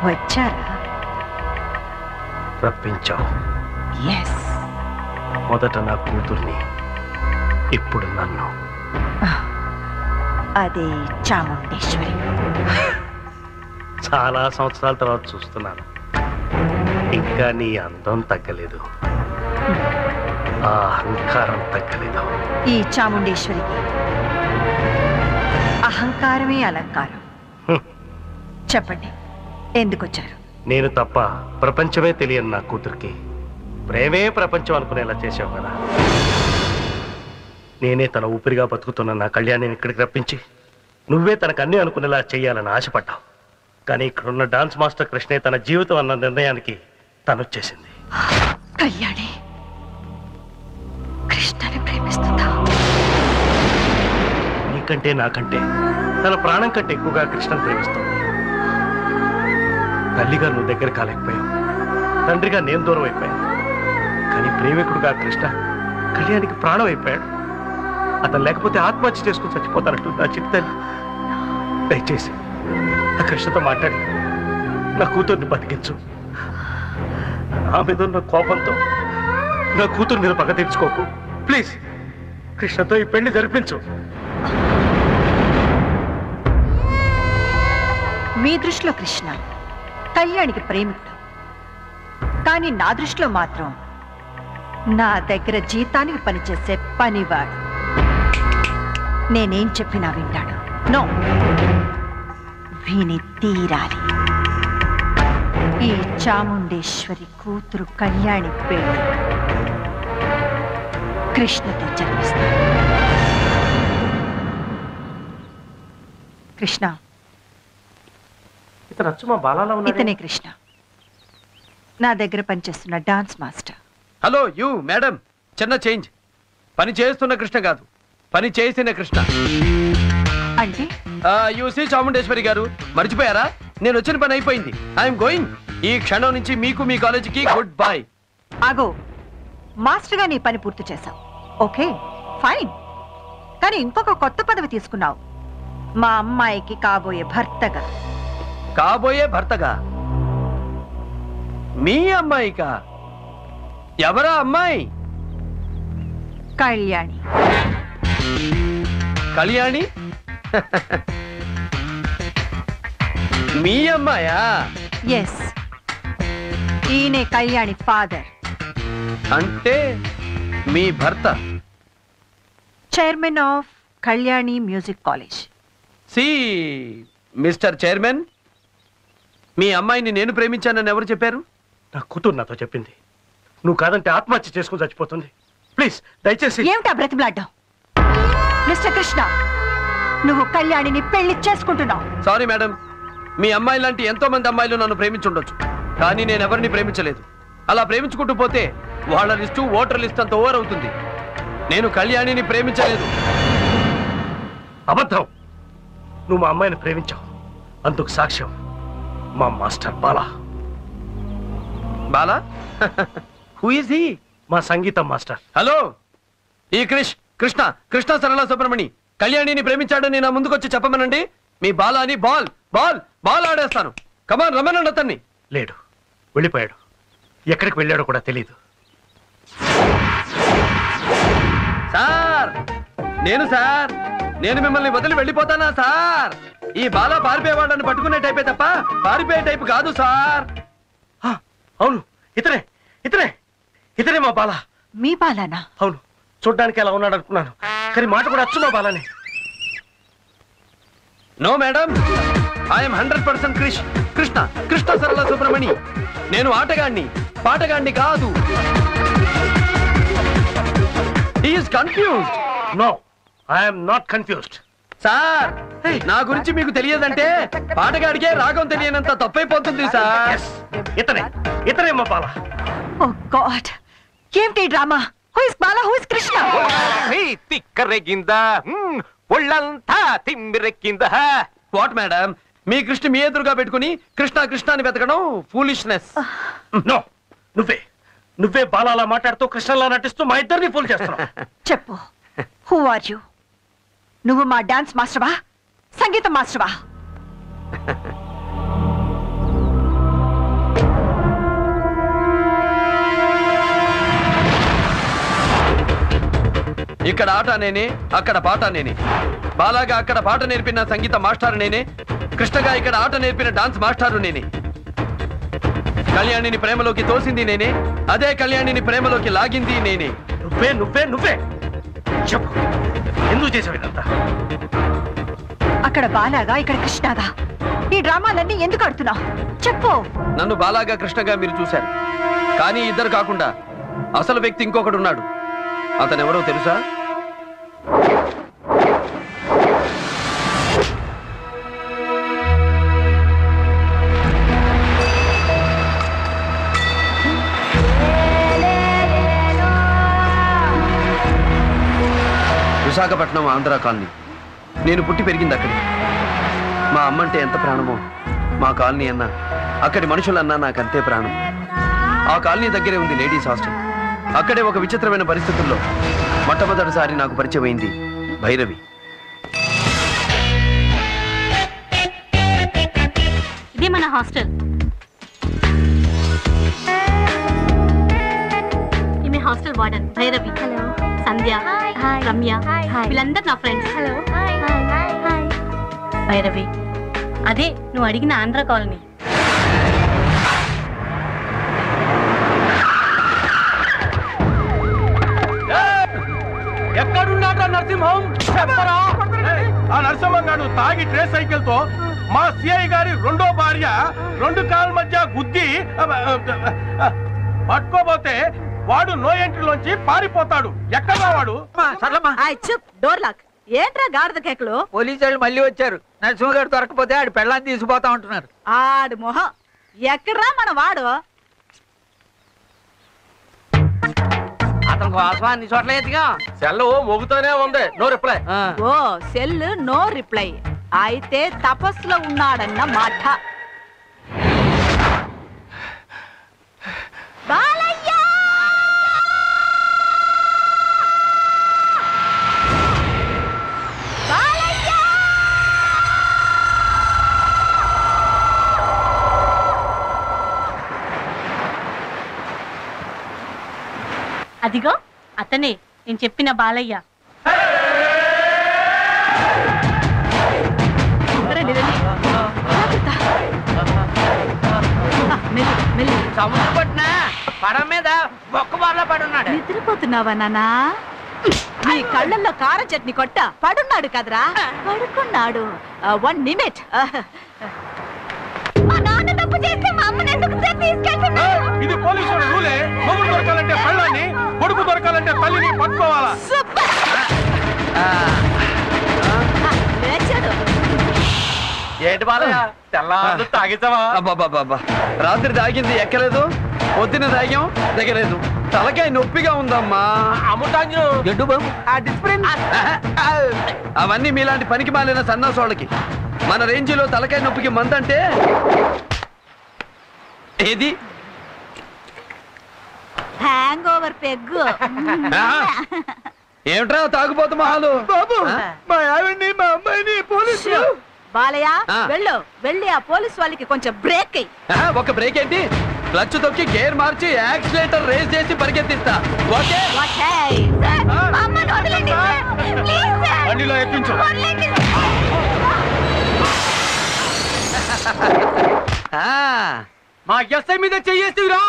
వచ్చారా? రప్పించావు. ఎస్. మొదట నా కూతుర్ని, ఇప్పుడు నన్ను. అదే చాముండేశ్వరి. చాలా సంవత్సరాల తర్వాత చూస్తున్నాను. ఇంకా నీ అందం తగ్గలేదు, ఆ అహంకారం తగ్గలేదు. ఈ చాముండేశ్వరికి అహంకారమే అలంకారం. చెప్పండి, ఎందుకు వచ్చారు? నేను తప్ప ప్రపంచమే తెలియని నా కూతురికి ప్రేమే ప్రపంచం అనుకునేలా చేసావు కదా. నేనే తన ఊపిరిగా బతుకుతున్న నా కళ్యాణిని ఇక్కడికి రప్పించి నువ్వే తనకు అన్నీ అనుకునేలా చేయాలని ఆశపడ్డావు. కానీ ఇక్కడున్న డాన్స్ మాస్టర్ కృష్ణే తన జీవితం అన్న నిర్ణయానికి తనొచ్చేసింది. కళ్యాణి కృష్ణని ప్రేమిస్తుందా? నీకంటే నాకంటే తన ప్రాణం కంటే ఎక్కువగా కృష్ణను ప్రేమిస్తుంది. తల్లిగా నువ్వు దగ్గర కాలేకపోయావు, తండ్రిగా నేను దూరం అయిపోయాను. కానీ ప్రేమికుడుగా కృష్ణ కళ్యాణికి ప్రాణం అయిపోయాడు. అతను లేకపోతే ఆత్మహత్య చేసుకుని చచ్చిపోతానంటూ నా చిత్తల్లి. దయచేసి ఆ కృష్ణతో మాట్లాడి నా కూతుర్ని బతికించు. నా మీద ఉన్న కోపంతో నా కూతురు మీద పగ తీర్చుకోకు. ప్లీజ్ కృష్ణతో ఈ పెళ్లి జరిపించు. మీ దృష్టిలో కృష్ణ కళ్యాణికి ప్రేమికుడు, కానీ నా దృష్టిలో మాత్రం నా దగ్గర జీతానికి పనిచేసే పనివాడు. నేనేం చెప్పినా వింటాడు. నో, విని తీరాలి. ఈ చాముండేశ్వరి కూతురు కళ్యాణి పెళ్లి కృష్ణతో జరిపిస్తాను. కృష్ణ, ఇతనే కృష్ణ, నా దగ్గర పనిచేస్తున్న dance master. Hello you madam, చిన్న చేంజ్. పని చేస్తున్న కృష్ణ కాదు, పని చేసిన కృష్ణ. అంటే యూసీ చాముండేశ్వరి గారు, మర్చిపోయారా? నేను వచ్చిన పని అయిపోయింది. I'm going. ఈ క్షణం నుంచి మీకు మీ కాలేజీకి గుడ్ బై. ఆగో, మాస్టర్ గా నీ పని పూర్తి చేశావు, ఓకే ఫైన్. కానీ ఇంకొక కొత్త పదవి తీసుకున్నావు, మా అమ్మాయికి కాబోయే భర్తగా. కాబోయే భర్తగా? మీ అమ్మాయికా? ఎవరా అమ్మాయి? కళ్యాణి. కళ్యాణి? మీ అమ్మాయా? ఎస్, ఈయనే కళ్యాణి ఫాదర్. అంటే మీ భర్త chairman of Kalyani music college. See mister chairman, మీ అమ్మాయిని నేను ప్రేమించానని ఎవరు చెప్పారు? నా కూతురు నాతో చెప్పింది. నువ్వు కాదంటే ఆత్మహత్య చేసుకుని చచ్చిపోతుంది. ప్లీజ్ దయచేసి. ఏమిటా బ్రతిమలాడ్డావు? మిస్టర్ కృష్ణ, నువ్వు కళ్యాణిని పెళ్లి చేసుకుంటున్నావు. సారీ మేడం, మీ అమ్మాయి లాంటి ఎంతో మంది అమ్మాయిలు నన్ను ప్రేమించుండొచ్చు, కానీ నేను ఎవరిని ప్రేమించలేదు. అలా ప్రేమించుకుంటూ పోతే వాళ్ళ లిస్టు ఓటర్ లిస్ట్ అంత ఓవర్ అవుతుంది. నేను కళ్యాణిని ప్రేమించలేదు. అబద్ధం. నువ్వు మా అమ్మాయిని ప్రేమించావు, అందుకు సాక్ష్యం మా master Bala. Bala? Who is he? మా సంగీతం మాస్టర్. హలో, ఈ కృష్ణ సరళ సుబ్రమణి కళ్యాణిని ప్రేమించాడని నా ముందుకొచ్చి చెప్పమనండి. మీ బాలాని బాల్ బాల్ బాల్ ఆడేస్తాను. కమాన్, రమ్మనండి అతన్ని. లేడు, వెళ్ళిపోయాడు. ఎక్కడికి వెళ్ళాడో కూడా తెలీదు. సార్, నేను మిమ్మల్ని వదిలి వెళ్ళిపోతానా సార్? ఈ బాలా పారిపోయేవాళ్ళని పట్టుకునే టైపే తప్ప పారిపోయే టైపు కాదు సార్. అవును, ఇతనే మా బాలా. మీ బాలానా? అవును, చూడ్డానికి ఎలా ఉన్నాడు అనుకున్నాను, కానీ మాట కూడా అచ్చు మా బాలానే. నో మేడం, ఐఎమ్ 100% కృష్ణ సరళ సుబ్రమణి. నేను ఆటగాణ్ణి, పాటగాణ్ణి కాదు. He is confused. No, I am not confused. Sir, నా గురించి మీకు తెలియదంటే పాటగాడికే రాగం తెలియనంత తప్పైపోతుంది సార్. ఇతనే మా బాలా. ఓ గాడ్, ఏమిటి drama? Who is Bala, who is Krishna? తిక్కరెగిందా, ఒళ్ళంతా తిమ్మిరెక్కిందా. వాట్ మేడం, మీ కృష్ణ మీ ఎదురుగా పెట్టుకుని కృష్ణ అని వెతకడం ఫూలిష్నెస్. నో, నువ్వే బాలాలా మాట్లాడుతూ కృష్ణలా నటిస్తూ మా ఇద్దరిని ఫూల్ చేస్తున్నావు. చెప్పు, హూ ఆర్ యు? నువ్వు మా డాన్స్ మాస్టర్వా, సంగీతం మాస్టర్వా? ఇక్కడ ఆట నేనే, అక్కడ పాట నేనే. బాలాగా అక్కడ పాట నేర్పిన సంగీత మాస్టారు నేనే, కృష్ణగా ఇక్కడ ఆట నేర్పిన డాన్స్ మాస్టారు నేనే. కళ్యాణిని ప్రేమలోకి తోసింది నేనే, అదే కళ్యాణిని ప్రేమలోకి లాగింది నేనే. నువ్వే నువ్వే నువ్వే చెప్పు, ఎందుకు చేసావు ఇదంతా? అక్కడ బాలాగా ఇక్కడ కృష్ణగా, ఈ డ్రామాలన్నీ ఎందుకు ఆడుతున్నావు చెప్పు. నన్ను బాలాగా కృష్ణగా మీరు చూశారు, కానీ ఇద్దరు కాకుండా అసలు వ్యక్తి ఇంకొకడు ఉన్నాడు. అతనెవరో తెలుసా? విశాఖపట్నం ఆంధ్ర కాలనీ. నేను పుట్టి పెరిగింది అక్కడి. మా అమ్మంటే ఎంత ప్రాణమో మా కాలనీ అన్నా, అక్కడి మనుషులన్నా నాకంతే ప్రాణం. ఆ కాలనీ దగ్గరే ఉంది లేడీస్ హాస్టల్. అక్కడే ఒక విచిత్రమైన పరిస్థితుల్లో మొట్టమొదటిసారి నాకు పరిచయం అయింది భైరవి. ఇది మన హాస్టల్. ఈమె హాస్టల్ వార్డెన్ భైరవి. హలో. సంధ్య, రమ్య, వీళ్ళందరూ నా ఫ్రెండ్స్. హలో. భైరవి అదే నువ్వు అడిగిన ఆంధ్ర కాలనీ. ఎక్కడున్నాడు నరసింహం? చెప్పరా. ఆ నరసింహం గారు తాగి ట్రే సైకిల్ తో మా సిఐ గారి రెండో భార్య 2 కాళ్ళ మధ్య గుద్ది పట్టుకోబోతే వాడు నో ఎంట్రీలోంచి పారిపోతాడు. ఎక్కడా వాడు? Door lock. ఏంట్రా గాడిద కేకలు? పోలీసు వాళ్ళు మళ్ళీ వచ్చారు. నరసింహ గారు దొరకపోతే ఆడు పెళ్ళాన్ని తీసుకుపోతా ఉంటున్నారు. ఆడు మొహం ఎక్కడ్రా మన వాడు? అతనికి వాసన అన్ని చోట్ల ఎత్తుగా సెల్ మోగుతూనే ఉంది, నో రిప్లై. ఓ సెల్ నో రిప్లై. అయితే తపస్సులో ఉన్నాడన్న మాట. బాలయ్య! బాలయ్య! అదిగో అతనే నేను చెప్పిన బాలయ్య. రండి, రండి. మెల్లి, మెల్లి. సముద్ర పట్టిన పడం మీద బొక్క బార్లో పడున్నాడు. నిద్రపోతున్నావా నాన్నా? నీ కళ్ళల్లో కారం చట్నీ కొట్ట పడున్నాడు కదరా? పడుకున్నాడు. 1 నిమిట్. మా నాన్న తప్పు చేస్తే మా అమ్మని ఎందుకు తీసుకెళ్తున్నాడు? ఇది పోలీసు రూలే. మొగుడు దొరకాలంటే పెళ్ళాన్ని, కొడుకు దొరకాలంటే తల్లిని పట్టుకోవాలా? లేచాడు. ఏంటి బాలయ్య తెల్లారు తాగిస్తావా? అబ్బాబాబా, రాత్రి తాగింది ఎక్కలేదు, పొద్దున తాగాం దిగలేదు. తలకాయ నొప్పిగా ఉందమ్మా. అమ్ముతాంజు జడ్డు బాబు ఆ డిస్ప్లిన్ అవన్నీ మీలాంటి పనికి మాలిన సన్నాసోళ్ళకి. మన రేంజిలో తలకాయ నొప్పికి మందంటే ఏది? Hang over peg. ఏమిట్రా తాగుపోతు మహాలు? బాబు మా ఆవిడ్ని మా అమ్మాయిని పోలీసు. బాలయ్య వెళ్ళు, వెళ్ళి ఆ పోలీస్ వాళ్ళకి కొంచెం బ్రేక్ అయ్యి. ఒక బ్రేక్ ఏంటి? క్లచ్ తొక్కి గేర్ మార్చి యాక్సిలేటర్ రేస్ చేసి పరిగెత్తిస్తా. ఓకే? బండిలో ఎక్కించు. మా ఎస్ఐ మీద చెయ్యేసిరా.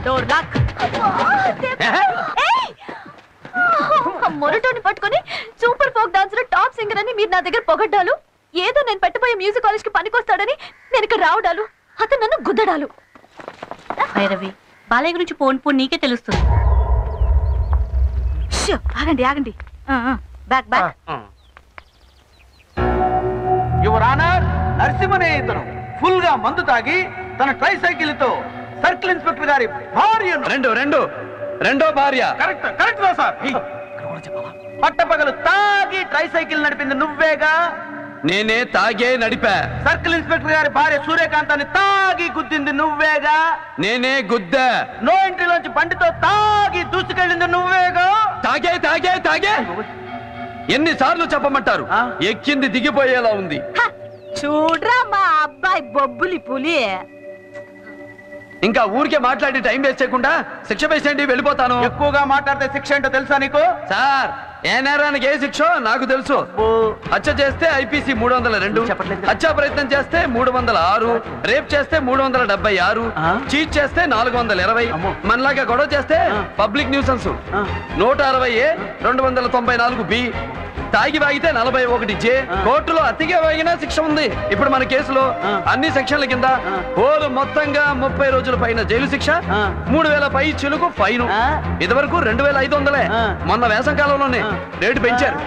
Door lock. మొరటోని పట్టుకొని super folk dancer top singer అని మీరు నా దగ్గర పొగడ్డాలు, ఏదో నేను పెట్టబోయే మ్యూజిక్ కాలేజ్ కి పనికొస్తాడని నేను ఇక్కడ రావడాలు, అతను నన్ను గుద్దడాలు. భైరవి బాలయ్య గురించి పోన్ నీకే తెలుస్తుంది. ఆగండి, ఆగండి. Back back. యువర్ ఆనర్, నరసింహనే ఇతను ఫుల్ గా మందు తాగి తన ట్రై సైకిల్ తో సర్కిల్ ఇన్స్పెక్టర్ గారి భార్యను రెండో భార్య. Correct correct sir. పట్టపగలు తాగి ట్రై సైకిల్ నడిపింది నువ్వేగా? నేనే తాగే నడిపా. సర్కిల్ ఇన్స్పెక్టర్ గారి భార్య సూర్యకాంతాన్ని తాగి గుద్దింది నువ్వేగా. నేనే గుద్దా. నో ఎంట్రీలోంచి బండితో తాగి దూసుకెళ్ళింది నువ్వేగా. తాగే తాగే తాగే ఎన్నిసార్లు చెప్పమంటారు? ఎక్కింది దిగిపోయేలా ఉంది. చూడ్రా మా అబ్బాయి బొబ్బులి పులి. ఇంకా ఊరికే మాట్లాడి టైం వేస్ట్ చేయకుండా శిక్ష వేసేయండి, వెళ్ళిపోతాను. ఎక్కువగా మాట్లాడితే శిక్ష ఏంటో తెలుసా నీకు? సార్, ఏ నేరానికి ఏ శిక్ష నాకు తెలుసు. హత్య చేస్తే ఐపీసీ 302, హత్యా ప్రయత్నం చేస్తే 306, రేప్ చేస్తే 376, చీట్ చేస్తే 420, మనలాగా గొడవ చేస్తే పబ్లిక్ న్యూసెన్స్ 160A, 294B, తాగి వాగితే 41J, కోర్టులో అతిగా వాగినా శిక్ష ఉంది. ఇప్పుడు మన కేసులో అన్ని సెక్షన్ల కింద ఓరు మొత్తంగా 30 రోజుల పైన జైలు శిక్ష, 3000 పై చిలుకు ఫైన్. ఇదివరకు 2500. మొన్న వేసవి కాలంలోనే రేటు పెంచారు.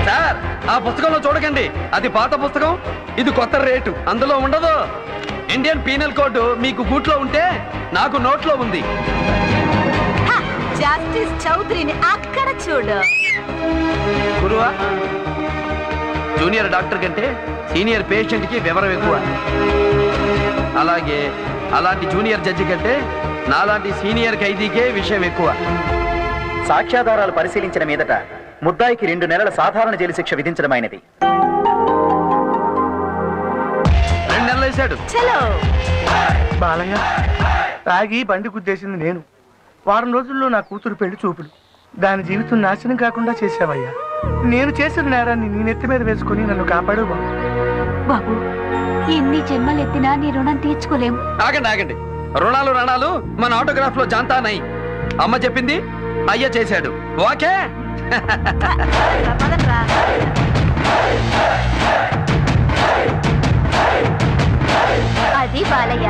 సార్, ఆ పుస్తకంలో చూడకండి, అది పాత పుస్తకం, ఇది కొత్త రేటు. అందులో ఉండదు. ఇండియన్ పీనల్ కోడ్ మీకు గూట్లో ఉంటే నాకు నోట్లో ఉంది. జస్టిస్ చౌదరిని అక్కడ చూడు. గురువా, జూనియర్ డాక్టర్ కంటే సీనియర్ పేషెంట్ కి వివరం ఎక్కువ. అలాగే అలాంటి జూనియర్ జడ్జి కంటే నాలాంటి సీనియర్ ఖైదీకే విషయం ఎక్కువ. సాక్ష్యాధారాలు పరిశీలించిన మీదట ముద్దాయికి 2 నెలల సాధారణ జైలు శిక్ష విధించడమైనది. 2 నెలలు వేశాడు. బాలయ్య, తాగి బండి గుద్దేసింది నేను. వారం రోజుల్లో నా కూతురు పెళ్లి చూపులు. దాని జీవితం నాశనం కాకుండా చేసావయ్యా. నేను చేసిన నేరాన్ని నీ నెత్తి మీద వేసుకుని నన్ను కాపాడు బాబు. ఎన్ని జన్మలెత్తినా నీ రుణం తీర్చుకోలేం. ఆగండి ఆగండి, రుణాలు మన ఆటోగ్రాఫ్ లో జాంతా నై. అమ్మ చెప్పింది అయ్య చేశాడు. ఓకే. అది బాలయ్య.